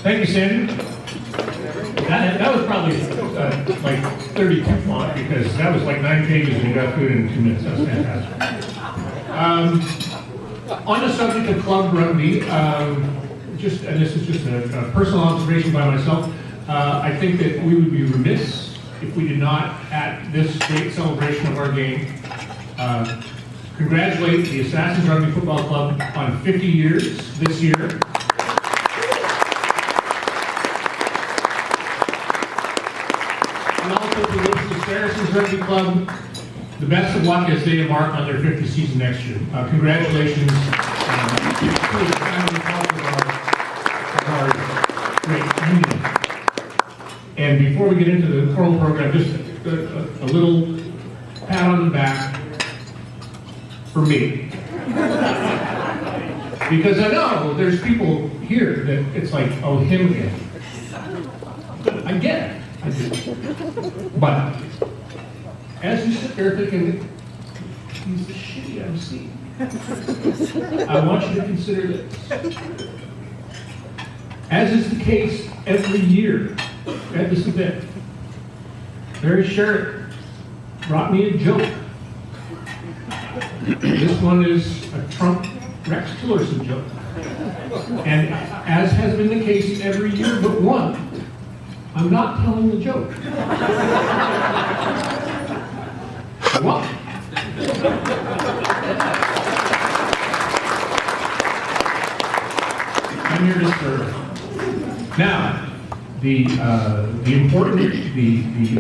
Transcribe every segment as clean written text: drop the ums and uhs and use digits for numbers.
Thank you, Sandy. That was probably like 32 font because that was like 9 pages and you got through it in 2 minutes. That was fantastic. On the subject of club rugby, and this is just a personal observation by myself, I think that we would be remiss if we did not, at this great celebration of our game, congratulate the Assassins Rugby Football Club on 50 years this year. And also to wish the Saracens Rugby Club the best of luck as they embark on their 50th season next year. Congratulations to the family of our great union. And before we get into the choral program, just a little pat on the back for me. Because I know there's people here that it's like, oh, him again. I get it. I do. But as you sit there thinking, he's a shitty MC, I want you to consider this. As is the case every year at this event, Barry Sherritt brought me a joke. This one is a Trump Rex Tillerson joke. And as has been the case every year but one, I'm not telling the joke. Well, I'm here to serve. Now, the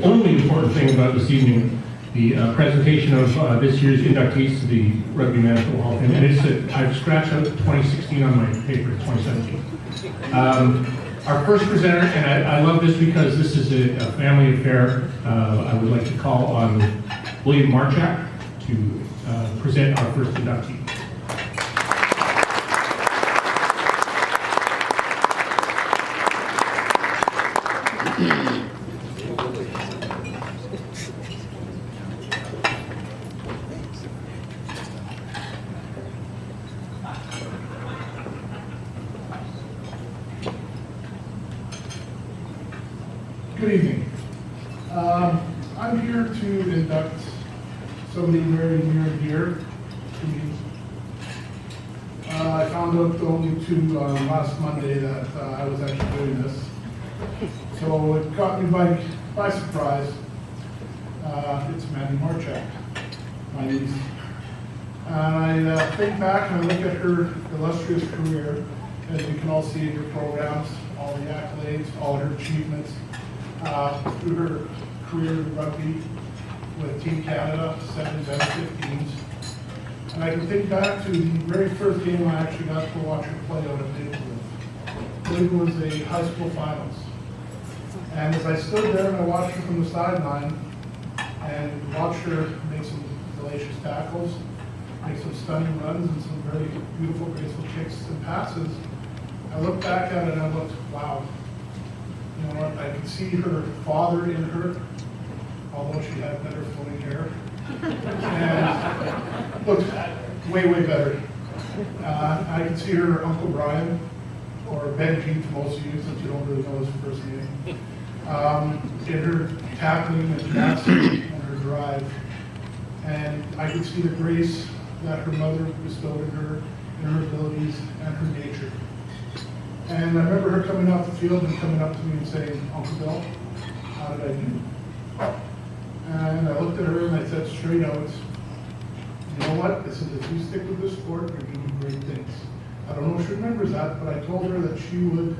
only important thing about this evening, the presentation of this year's inductees to the Rugby Manitoba Hall of Fame, and it's I've scratched out 2016 on my paper, 2017. Our first presenter, and I love this because this is a family affair, I would like to call on Mandy Marchak to present our first inductee. Good evening. I'm here to induct somebody very near and dear to me. I found out only last Monday that I was actually doing this. So it caught me by surprise. It's Mandy Marchak, my niece. And I think back and I look at her illustrious career, as you can all see in your programs, all the accolades, all her achievements. Through her career in rugby with Team Canada, 7s and 15s. And I can think back to the very first game I actually got to watch her play out at Lakewood. Lakewood was the high school finals. And as I stood there and I watched her from the sideline and watched her make some hellacious tackles, make some stunning runs and some very beautiful, graceful kicks and passes, I looked back at it and I looked, wow. You know what, I could see her father in her, although she had better flowing hair. And looked way, way better. I could see her Uncle Brian, or Benji to most of you, since you don't really know his first name, in her tackling and passing and her drive. And I could see the grace that her mother bestowed in her abilities and her nature. And I remember her coming off the field and coming up to me and saying, Uncle Bill, how did I do? And I looked at her and I said straight out, you know what? I said, if you stick with this sport, you're going to do great things. I don't know if she remembers that, but I told her that she would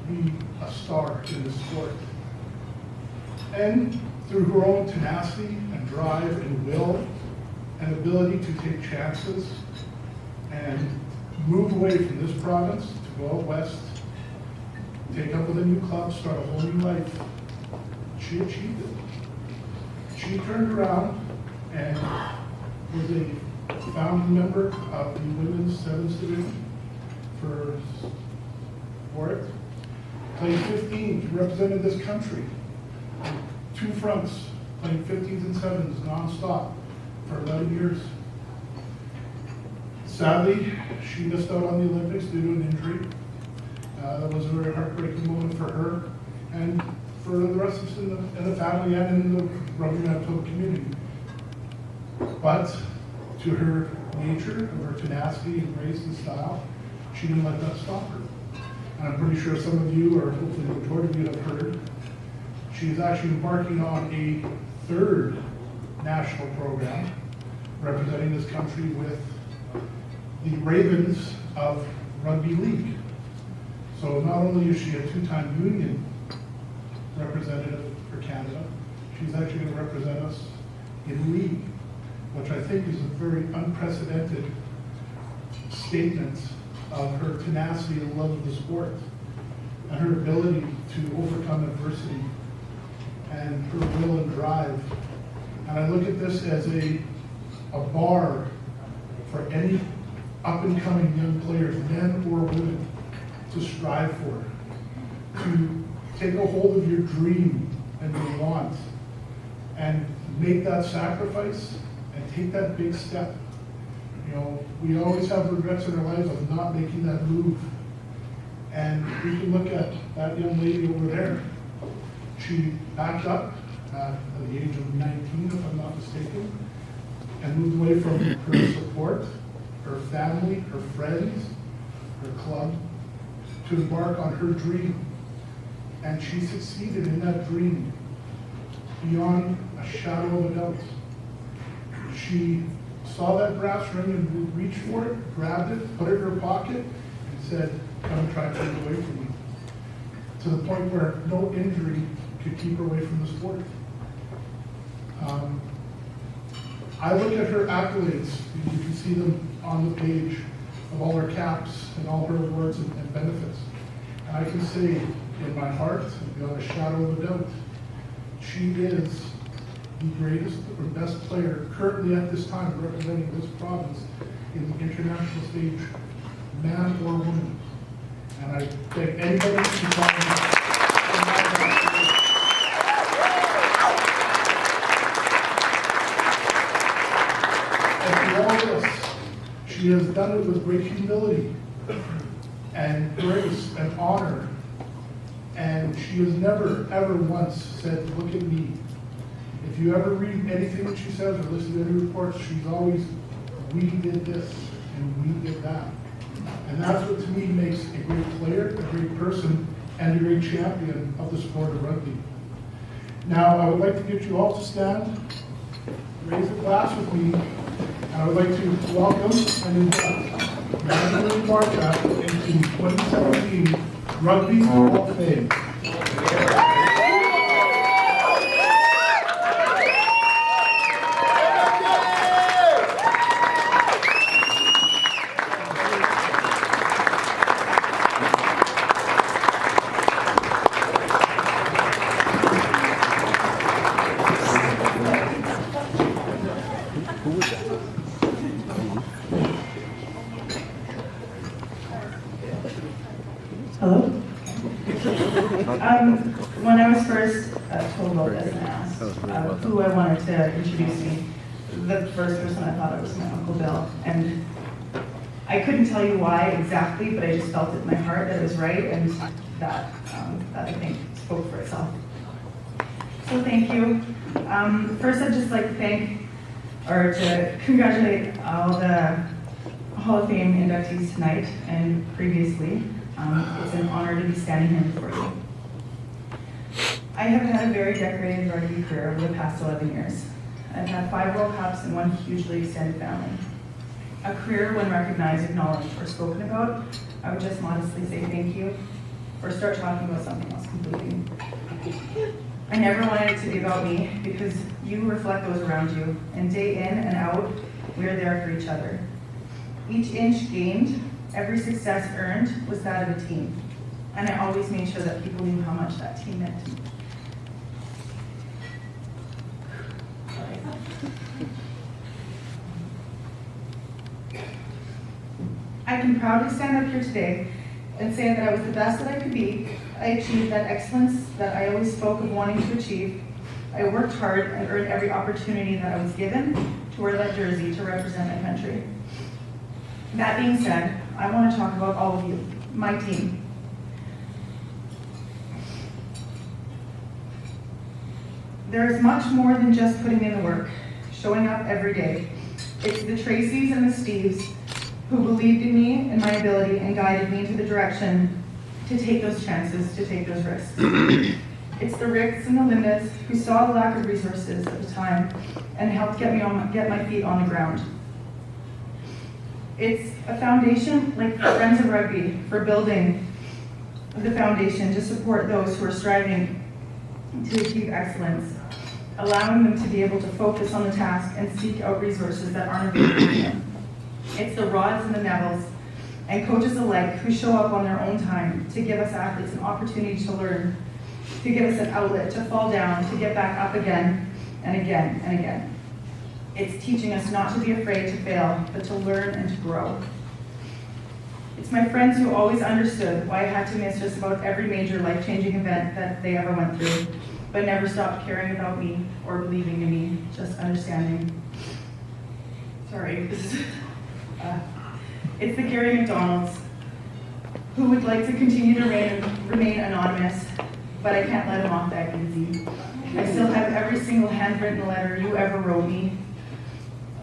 be a star in this sport. And through her own tenacity and drive and will and ability to take chances and move away from this province to go out west, take up with a new club, start a whole new life, she achieved it. She turned around and was a founding member of the women's 7th division for it. Played 15s, represented this country. 2 fronts, playing 15s and 7s non-stop for 11 years. Sadly, she missed out on the Olympics due to an injury. That was a very heartbreaking moment for her and for the rest of us in the family and in the Rugby Manitoba community. But to her nature, of her tenacity and grace and style, she didn't let that stop her. And I'm pretty sure some of you, or hopefully the majority of you, have heard, she's actually embarking on a third national program representing this country with the Ravens of Rugby League. So not only is she a two-time union representative for Canada, she's actually going to represent us in league, which I think is a very unprecedented statement of her tenacity and love of the sport and her ability to overcome adversity and her will and drive. And I look at this as a bar for any up-and-coming young players, men or women, to strive for, to take a hold of your dream and your want and make that sacrifice and take that big step. You know, we always have regrets in our lives of not making that move. And we can look at that young lady over there. She backed up at the age of 19, if I'm not mistaken, and moved away from her support, her family, her friends, her club, to embark on her dream. And she succeeded in that dream beyond a shadow of a doubt. She saw that brass ring and reached for it, grabbed it, put it in her pocket, and said, "Come try to take it away from me." To the point where no injury could keep her away from the sport. I look at her accolades. You can see them on the page of all her caps and all her awards and benefits. And I can say in my heart, beyond a shadow of a doubt, she is the greatest or best player currently at this time representing this province in the international stage, man or woman. And I thank anybody who's talking all this, she has done it with great humility and grace and honor. And she has never, ever once said, "Look at me." If you ever read anything that she says or listen to any reports, she's always, "We did this and we did that." And that's what to me makes a great player, a great person, and a great champion of the sport of rugby. Now, I would like to get you all to stand, raise a glass with me, and I would like to welcome and induct Mandy Marchak into 2017 Rugby Hall of Fame. Hello? When I was first told about this and asked who I wanted to introduce me, the first person I thought of was my Uncle Bill. And I couldn't tell you why exactly, but I just felt it in my heart that it was right, and that I think spoke for itself. So thank you. First, I'd just like to thank, or to congratulate all the Hall of Fame inductees tonight and previously. It's an honor to be standing here before you. I have had a very decorated rugby career over the past 11 years. I've had 5 World Cups and 1 hugely extended family. A career when recognized, acknowledged, or spoken about, I would just modestly say thank you, or start talking about something else completely. I never wanted it to be about me, because you reflect those around you, and day in and out, we are there for each other. Each inch gained, every success earned was that of a team. And I always made sure that people knew how much that team meant to me. I can proudly stand up here today and say that I was the best that I could be. I achieved that excellence that I always spoke of wanting to achieve. I worked hard and earned every opportunity that I was given to wear that jersey to represent my country. That being said, I want to talk about all of you, my team. There is much more than just putting in the work, showing up every day. It's the Tracys and the Steves who believed in me and my ability and guided me into the direction to take those chances, to take those risks. It's the Ricks and the Lindas who saw the lack of resources at the time and helped get my feet on the ground. It's a foundation like Friends of Rugby for building the foundation to support those who are striving to achieve excellence, allowing them to be able to focus on the task and seek out resources that aren't available to them. It's the Rods and the Nevilles and coaches alike who show up on their own time to give us athletes an opportunity to learn, to give us an outlet to fall down, to get back up again and again and again. It's teaching us not to be afraid to fail, but to learn and to grow. It's my friends who always understood why I had to miss just about every major life-changing event that they ever went through, but never stopped caring about me or believing in me, just understanding. Sorry, this is, it's the Gary McDonalds, who would like to continue to remain anonymous, but I can't let him off that easy. I still have every single handwritten letter you ever wrote me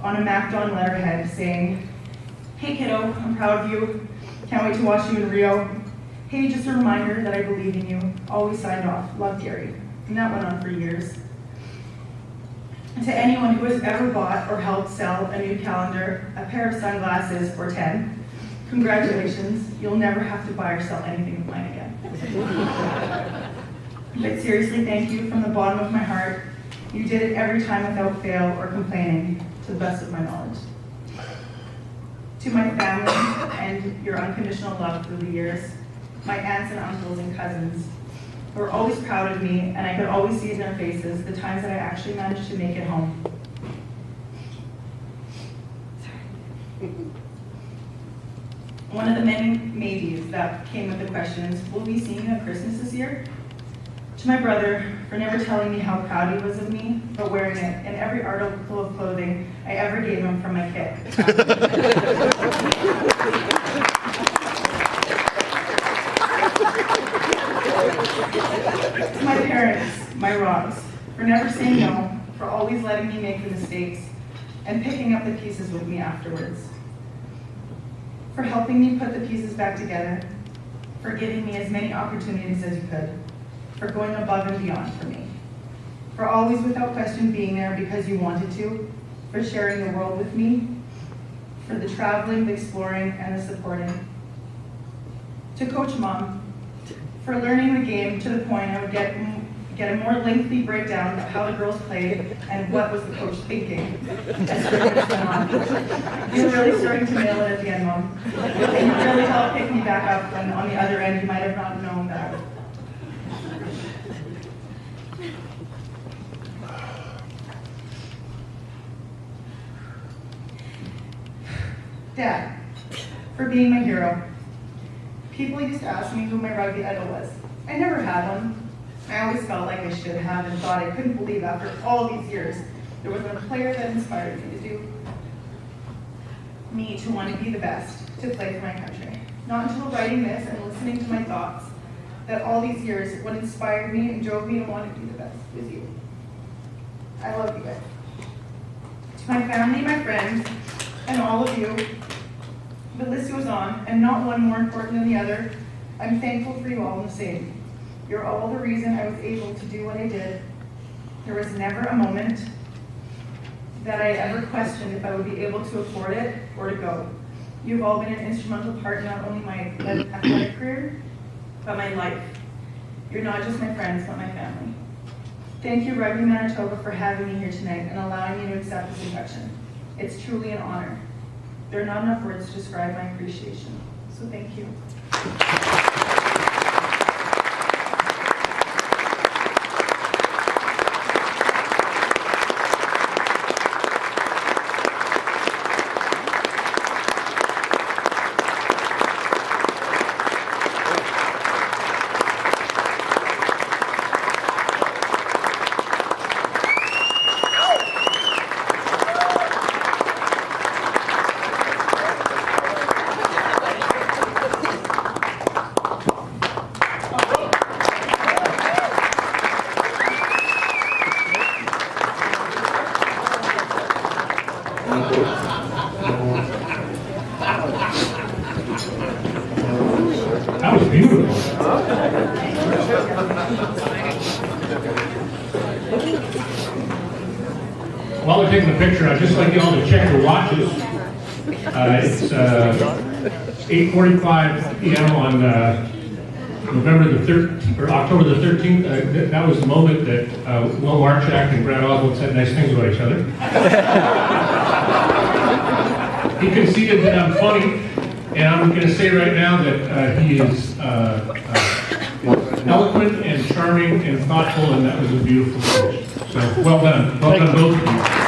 on a MacDon letterhead saying, "Hey kiddo, I'm proud of you. Can't wait to watch you in Rio. Hey, just a reminder that I believe in you. Always signed off. Love, Gary." And that went on for years. And to anyone who has ever bought or helped sell a new calendar, a pair of sunglasses, or 10, congratulations. You'll never have to buy or sell anything of mine again. But seriously, thank you from the bottom of my heart. You did it every time without fail or complaining, to the best of my knowledge. To my family and your unconditional love through the years, my aunts and uncles and cousins, who were always proud of me, and I could always see in their faces the times that I actually managed to make it home. One of the many maybes that came with the questions, will we see you at Christmas this year? To my brother, for never telling me how proud he was of me, but wearing it in every article of clothing I ever gave him from my kit. To my parents, my Rods, for never saying no, for always letting me make the mistakes, and picking up the pieces with me afterwards. For helping me put the pieces back together, for giving me as many opportunities as you could, for going above and beyond for me, for always without question being there because you wanted to, for sharing the world with me, for the traveling, the exploring, and the supporting. To Coach Mom, for learning the game to the point I would get a more lengthy breakdown of how the girls played and what was the coach thinking as the minutes went on. You were really starting to nail it at the end, Mom. And you really helped pick me back up when on the other end you might have not known that. Dad, for being my hero. People used to ask me who my rugby idol was. I never had one. I always felt like I should have and thought I couldn't believe after all these years there wasn't a player that inspired me to want to be the best, to play for my country. Not until writing this and listening to my thoughts that all these years what inspired me and drove me to want to be the best was you. I love you guys. To my family, my friends, and all of you, the list goes on, and not one more important than the other. I'm thankful for you all the same. You're all the reason I was able to do what I did. There was never a moment that I ever questioned if I would be able to afford it or to go. You've all been an instrumental part in not only my athletic career, but my life. You're not just my friends, but my family. Thank you, Rugby Manitoba, for having me here tonight and allowing me to accept this induction. It's truly an honor. There are not enough words to describe my appreciation, so thank you. beautiful. While they're taking the picture, I'd just like you all to check your watches. It's 8:45 p.m. on November the 13th, or October the 13th. That was the moment that Will Marchak and Brad Oswald said nice things about each other. He conceded that I'm funny, and I'm going to say right now that he is eloquent and charming and thoughtful, and that was a beautiful speech. So well done both of you.